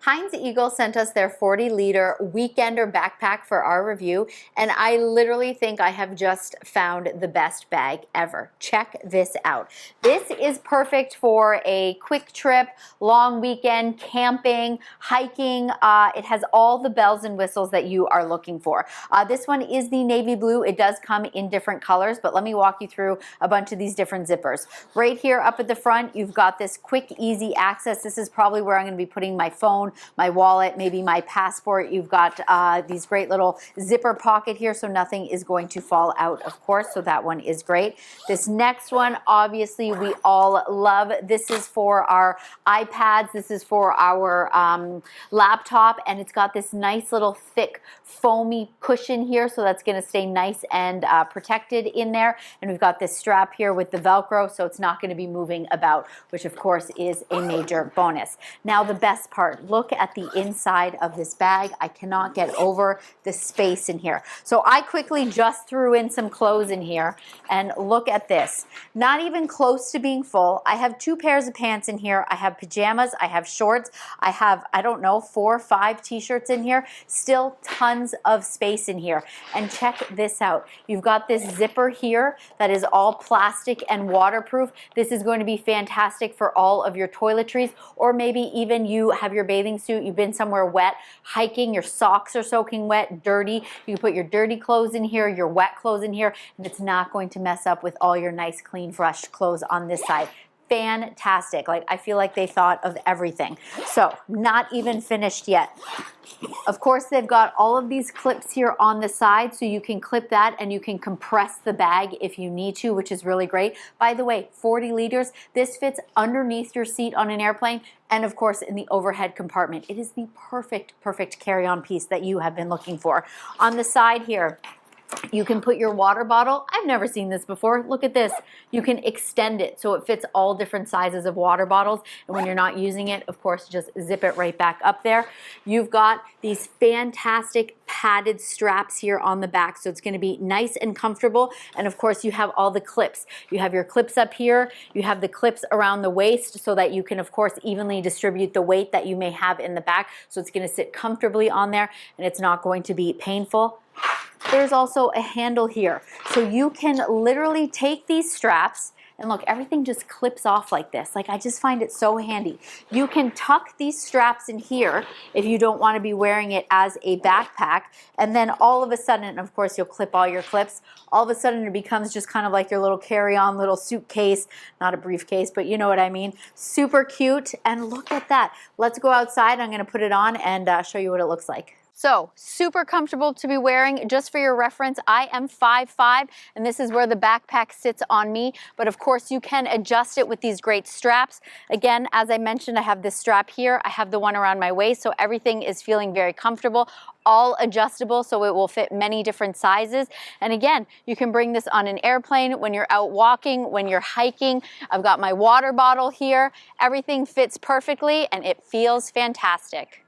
Heinz Eagle sent us their 40-liter Weekender backpack for our review, and I literally think I have just found the best bag ever. Check this out. This is perfect for a quick trip, long weekend, camping, hiking. It has all the bells and whistles that you are looking for. This one is the navy blue. It does come in different colors, but let me walk you through a bunch of these different zippers. Right here up at the front, you've got this quick, easy access. This is probably where I'm going to be putting my phone, my wallet, maybe my passport. You've got these great little zipper pocket here, so nothing is going to fall out, of course, so that one is great. This next one, obviously, we all love. This is for our iPads. This is for our laptop, and it's got this nice little thick foamy cushion here, so that's going to stay nice and protected in there. And we've got this strap here with the Velcro, so it's not going to be moving about, which of course is a major bonus. Now the best part, look at the inside of this bag. I cannot get over the space in here. So I quickly just threw in some clothes in here, and look at this. Not even close to being full. I have 2 pairs of pants in here. I have pajamas, I have shorts, I have, I don't know, 4 or 5 t-shirts in here. Still tons of space in here. And check this out. You've got this zipper here that is all plastic and waterproof. This is going to be fantastic for all of your toiletries, or maybe even you have your bathing suit, you've been somewhere wet, hiking, your socks are soaking wet, dirty. You can put your dirty clothes in here, your wet clothes in here, and it's not going to mess up with all your nice, clean, fresh clothes on this side. Fantastic. Like, I feel like they thought of everything. So, not even finished yet. Of course, they've got all of these clips here on the side, so you can clip that and you can compress the bag if you need to, which is really great. By the way, 40 liters, this fits underneath your seat on an airplane and of course in the overhead compartment. It is the perfect carry-on piece that you have been looking for. On the side here, you can put your water bottle. I've never seen this before. Look at this. You can extend it so it fits all different sizes of water bottles. And when you're not using it, of course, just zip it right back up there. You've got these fantastic padded straps here on the back. So it's going to be nice and comfortable. And of course, you have all the clips. You have your clips up here. You have the clips around the waist so that you can, of course, evenly distribute the weight that you may have in the back. So it's going to sit comfortably on there and it's not going to be painful. There's also a handle here. So you can literally take these straps and look, everything just clips off like this. Like, I just find it so handy. You can tuck these straps in here if you don't want to be wearing it as a backpack. And then all of a sudden, and of course you'll clip all your clips, all of a sudden it becomes just kind of like your little carry-on little suitcase, not a briefcase, but you know what I mean. Super cute. And look at that. Let's go outside. I'm going to put it on and show you what it looks like. So, super comfortable to be wearing. Just for your reference, I am 5'5", and this is where the backpack sits on me. But of course, you can adjust it with these great straps. Again, as I mentioned, I have this strap here. I have the one around my waist, so everything is feeling very comfortable. All adjustable, so it will fit many different sizes. And again, you can bring this on an airplane when you're out walking, when you're hiking. I've got my water bottle here. Everything fits perfectly, and it feels fantastic.